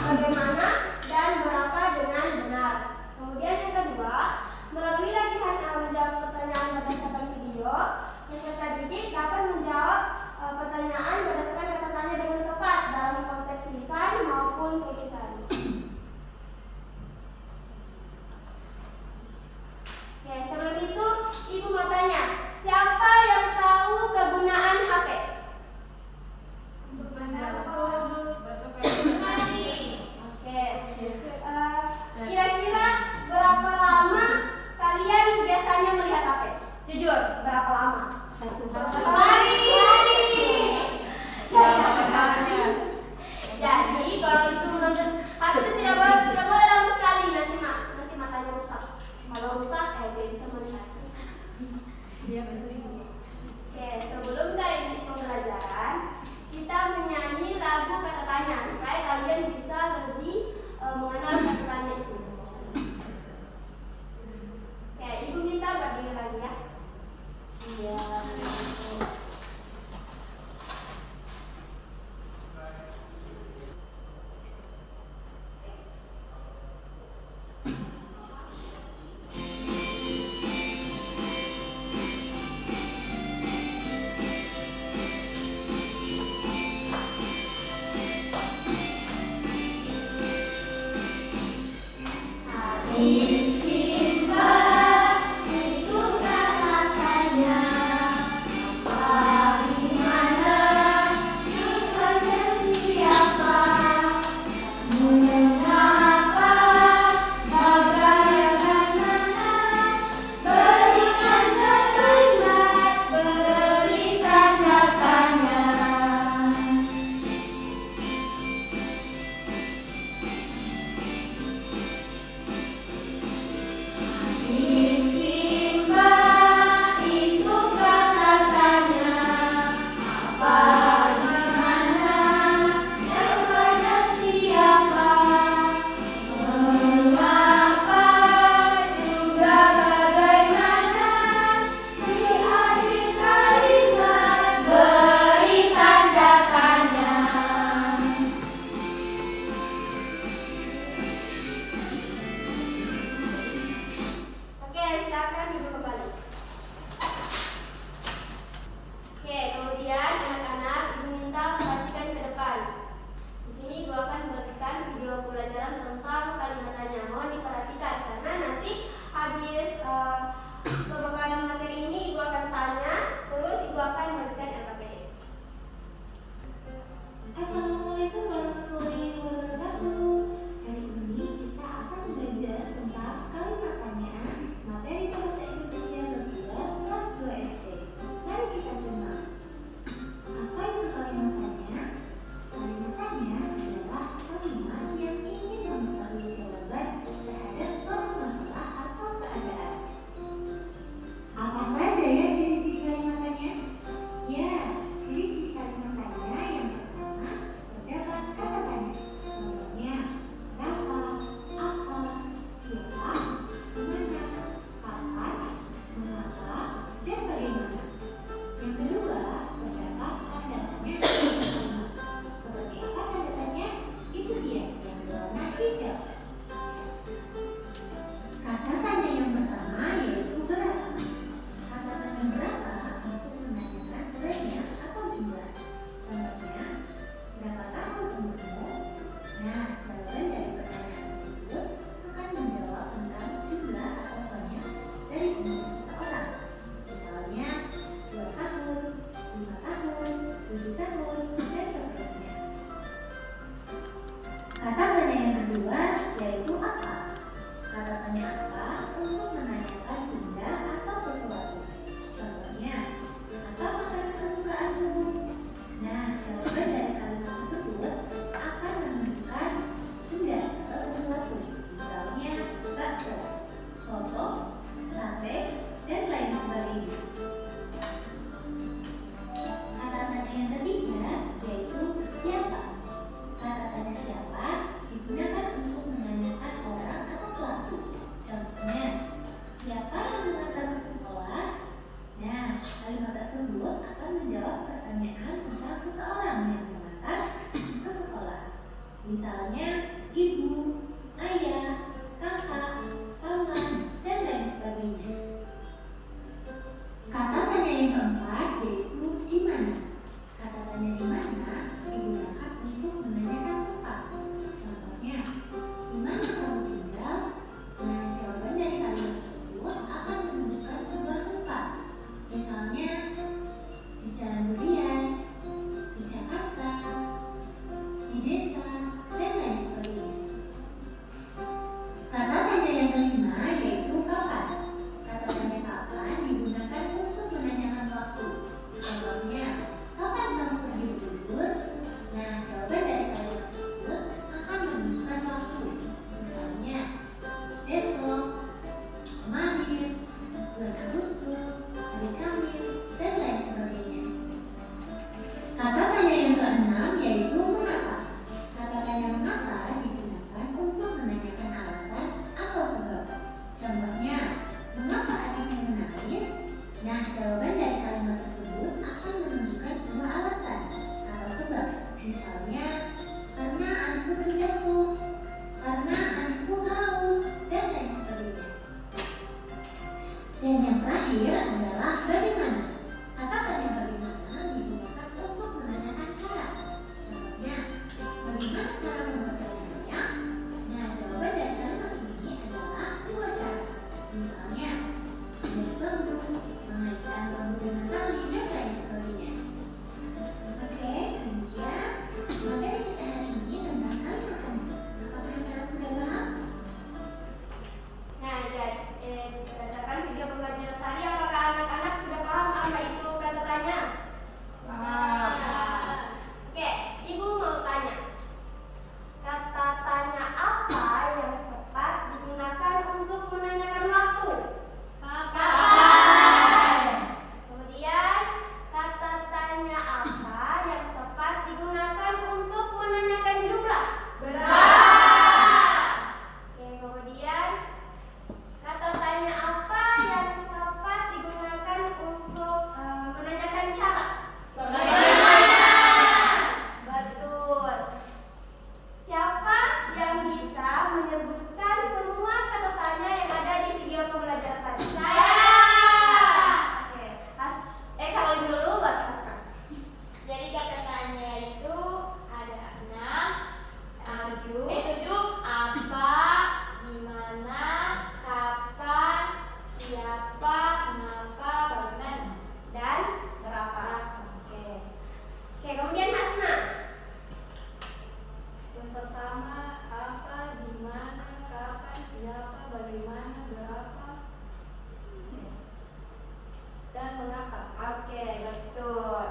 bagaimana, dan berapa dengan benar. Kemudian yang kedua, melalui latihan menjawab pertanyaan berdasarkan video, peserta didik dapat menjawab pertanyaan berdasarkan kata tanya dengan tepat dalam konteks lisan maupun tulisan. Oke, sebelum itu Ibu mau tanya, siapa yang tahu kegunaan HP? Untuk membantu Oke, kira-kira berapa lama kalian biasanya melihat HP? Jujur, berapa lama? Satu hari. Jadi kalau itu menonton HP itu tidak boleh lama sekali, nanti matanya rusak. Kalau rusak, dia bisa melihat. Dia betul. Oke, sebelum kita ikuti pembelajaran, kita menyanyi lagu kata tanya supaya kalian bisa lebih mengenal kata tanya itu. Oke, Ibu minta berdiri lagi ya. Iya. Pembekalan materi ini Ibu akan tanya, terus Ibu akan memberikan LKPD. Assalamualaikum warahmatullahi wabarakatuh. Hari ini kita akan belajar tentang kalimat tanya materi bahasa Indonesia berdua kelas 2 SD. Mari kita simak. Apa itu kalimat tanya? Kalimat tanya adalah kalimat yang ingin mengetahui jawaban terhadap suatu masalah atau keadaan. Apa saja ya ciri-ciri kalimat tanya? Ya, ciri-ciri kalimat tanya yang pertama terdapat kata tanya. Contohnya, berapa, apa, siapa, mana, kapan, mengapa, dan bagaimana. Yang kedua, terdapat tanda tanya yang pertama. Seperti apa tanda tanya? Itu dia yang berwarna hijau. Kata tanya yang pertama yaitu berapa. Kata tanya berapa untuk menanyakan banyak atau jumlah. Contohnya, berapa tahun umurmu? Nah, jawaban dari pertanyaan tersebut akan menjawab tentang jumlah atau banyak dari umur seseorang. Misalnya, 2 tahun, 5 tahun, 7 tahun, dan seterusnya. Kata tanya yang kedua yaitu apa. Kata tanya apa untuk menanyakan benda atau sesuatu. Contohnya, apa makanan kesukaanmu? Nah, jawaban dari kalimat tersebut akan menunjukkan benda atau sesuatu. Misalnya, bakso, soto, sate, dan lain sebagainya. Kata tanya yang ketiga yaitu siapa. Kata tanya siapa digunakan untuk menanyakan orang atau pelaku. Contohnya, siapa yang mengantarmu ke sekolah? Nah, kalimat tersebut akan menjawab pertanyaan ibu, ayah, kakak, paman, dan lain sebagainya. Kata tanya yang keempat yaitu di mana. Kata tanya di mana digunakan untuk menanyakan tempat. Contohnya, di mana kamu tinggal? Nah, jawaban dari kalimat tersebut akan menunjukkan sebuah tempat. Misalnya, di Jalan Durian, di Jakarta, di desa, dan lain sebagainya. Kata tanya yang kelima yaitu kapan. Kata tanya kapan digunakan untuk menanyakan waktu. Contohnya, kapan kamu pergi berlibur? Nah, jawaban dari kalimat tersebut akan menunjukkan waktu. Misalnya, besok, kemarin, bulan Agustus, hari Kamis, dan lain sebagainya. Kata tanya yang keenam yaitu mengapa. Kata tanya mengapa digunakan untuk menanyakan alasan atau sebab. Contohnya, mengapa adiknya menangis? Nah, jawaban dari kalimat tersebut akan menunjukkan sebuah alasan atau sebab. Misalnya, karena anakku terjatuh, karena anakku haus, dan lain sebagainya. Dan yang terakhir adalah bagaimana. Kata tanya bagaimana digunakan untuk menanyakan cara. Contohnya, bagaimana cara memperbaiki? Nah, jawaban dari kalimat ini adalah dua cara. Misalnya, menjadi bambu, mengaitkan bambu dengan tali, dan lain sebagainya. Oke, demikian materi kita hari ini tentang kalimat tanya. Apakah kalian sudah paham? Nah, berdasarkan video pembelajaran tadi, apakah anak-anak sudah paham apa itu kata tanya? Oke, Ibu mau tanya. Kata tanya apa yang tepat digunakan untuk menanyakan waktu? Kemudian, kata tanya apa yang tepat digunakan untuk menanyakan jumlah? Oke, kemudian kata tanya apa yang tepat digunakan untuk menanyakan cara? Betul. Siapa yang bisa menyebutkan semua kata tanya yang ada di video pembelajaran tadi? Oke, Caroline dulu baru Aska. Jadi kata tanya itu ada 7. 7 apa, di mana, kapan, siapa, kenapa, bagaimana, Dan berapa? Oke. Oke, kemudian Hasna. yang pertama apa, di mana, kapan, siapa, bagaimana, berapa, dan mengapa. Oke, betul.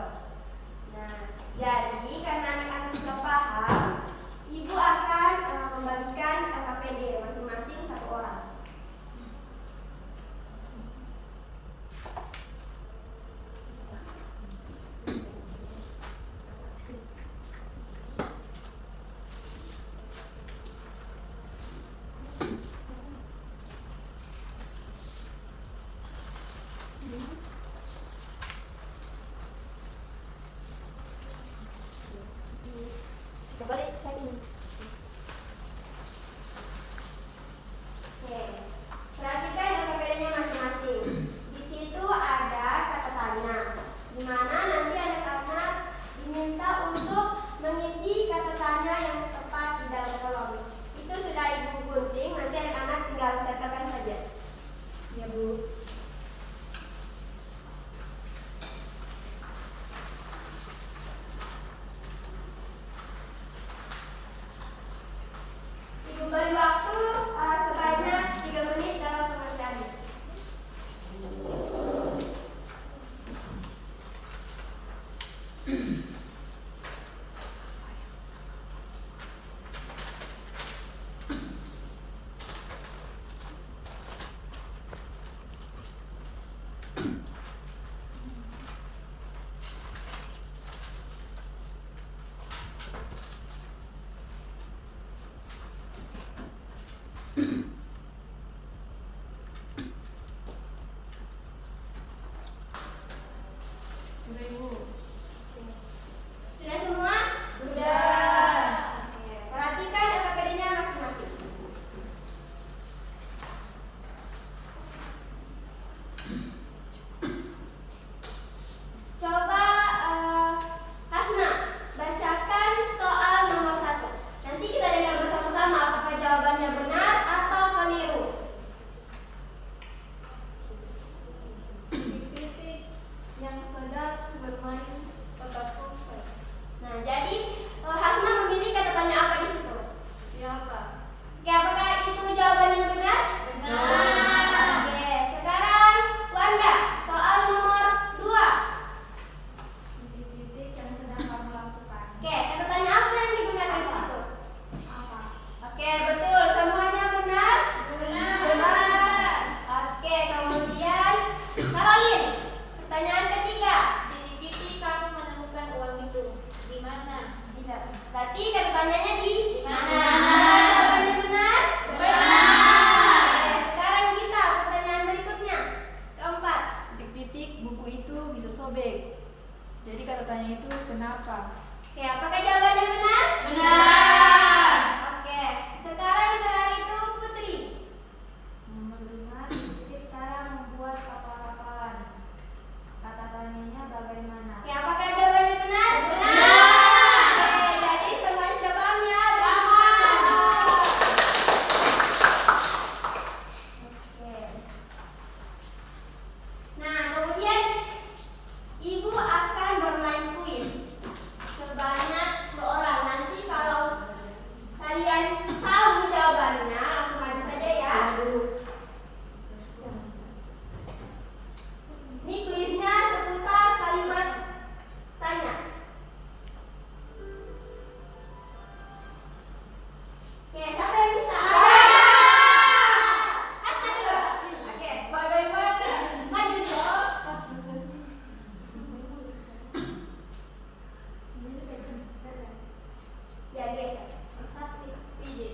Nah, jadi karena anak-anak sudah paham, Ibu akan membagikan KKPD masing-masing satu orang. Boleh saya ini. Oke, perhatikan KKPD-nya masing-masing. Di situ ada kata tanya, di mana nanti anak-anak diminta untuk mengisi kata tanya yang tepat di dalam kolom. Itu sudah Ibu gunting, nanti anak-anak tinggal tempelkan saja. Ya, Bu. Ibu beri waktu sebanyak 3 menit dalam pengertiannya. Sudah, Ibu. Sudah semua? Sudah. Oke, perhatikan KKPD-nya jawabannya benar atau keliru? Titik-titik yang sedang bermain petak umpet. Nah, jadi Hasna memilih kata tanya apa di situ? Siapa? Oke, apakah itu jawaban yang benar? Benar. Oke, sekarang Wanda, soal nomor 2. Titik-titik yang sedang kamu lakukan. Oke, kata tanya apa yang digunakan di situ? Apa? Oke, betul. Semuanya benar? Benar. Benar. Oke, kemudian Caroline, pertanyaan ketiga. Titik-titik kamu menemukan uang itu. Di mana? Bisa. Berarti kata tanyanya di mana? Apakah jawabannya benar? Benar. Oke, sekarang kita pertanyaan berikutnya. Keempat. Titik-titik buku itu bisa sobek. Jadi kata tanya itu kenapa? Oke, apakah jawabannya benar? Benar. Oke, sekarang yang terakhir itu Putri. Nomor 5, titik cara membuat kapal-kapalan. Kata tanyanya bagaimana? Oke, apakah jawabannya benar? Benar. Oke, jadi semuanya sudah paham ya? Berikan. Oke. Nah, kemudian Ibu akan bermain kuis sebanyak 10 orang. Nanti kalau kalian tahu jawabannya, langsung aja saja ya. Ini kuisnya seputar kalimat tanya. Oke, siapa yang bisa? Asta dulu. Oke, Bagaimana? maju dulu. Ya, geser. Satu. Iya.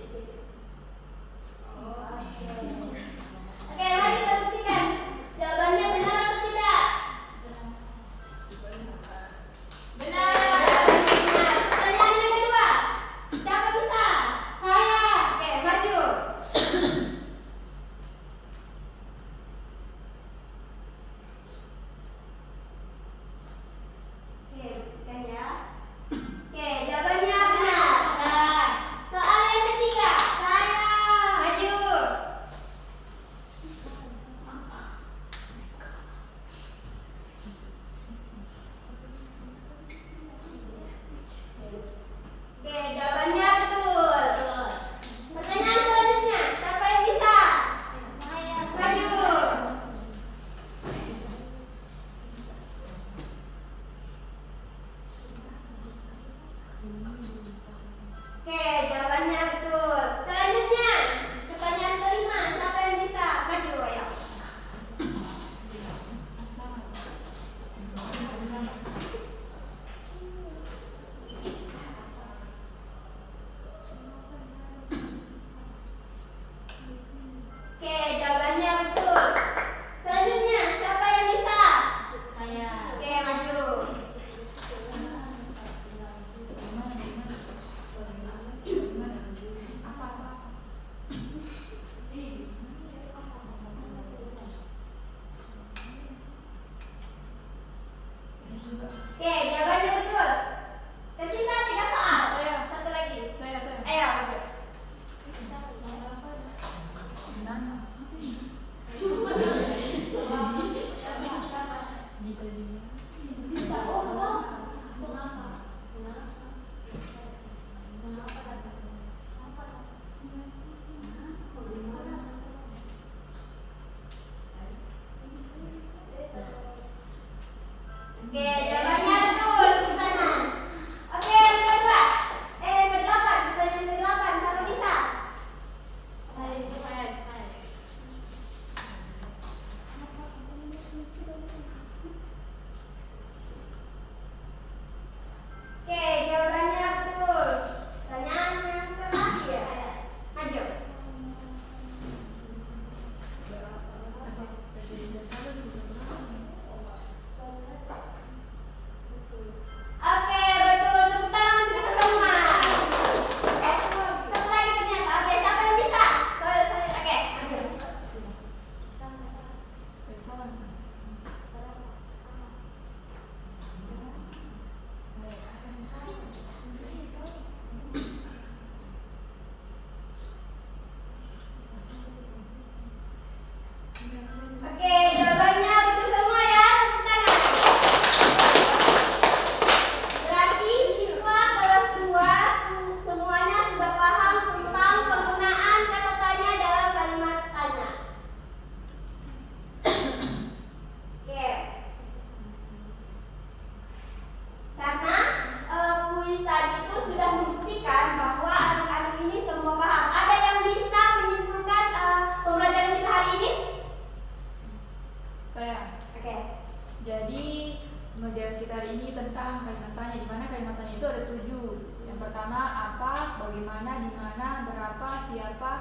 ini tentang kalimat tanya, di mana kalimat tanya itu ada 7. Yang pertama apa, bagaimana, di mana, berapa, siapa,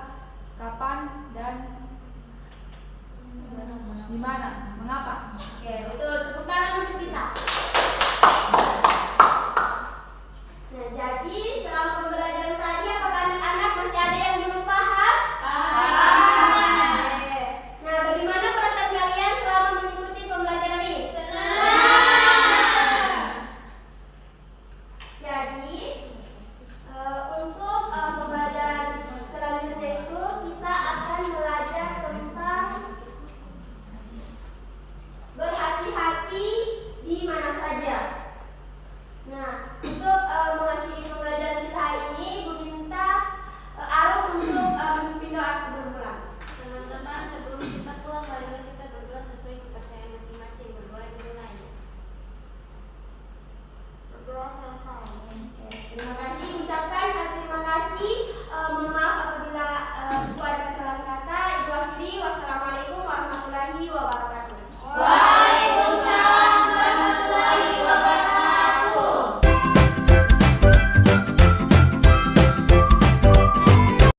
kapan, dan di mana, mengapa. Oke, betul. Tepuk tangan untuk kita. Nah, jadi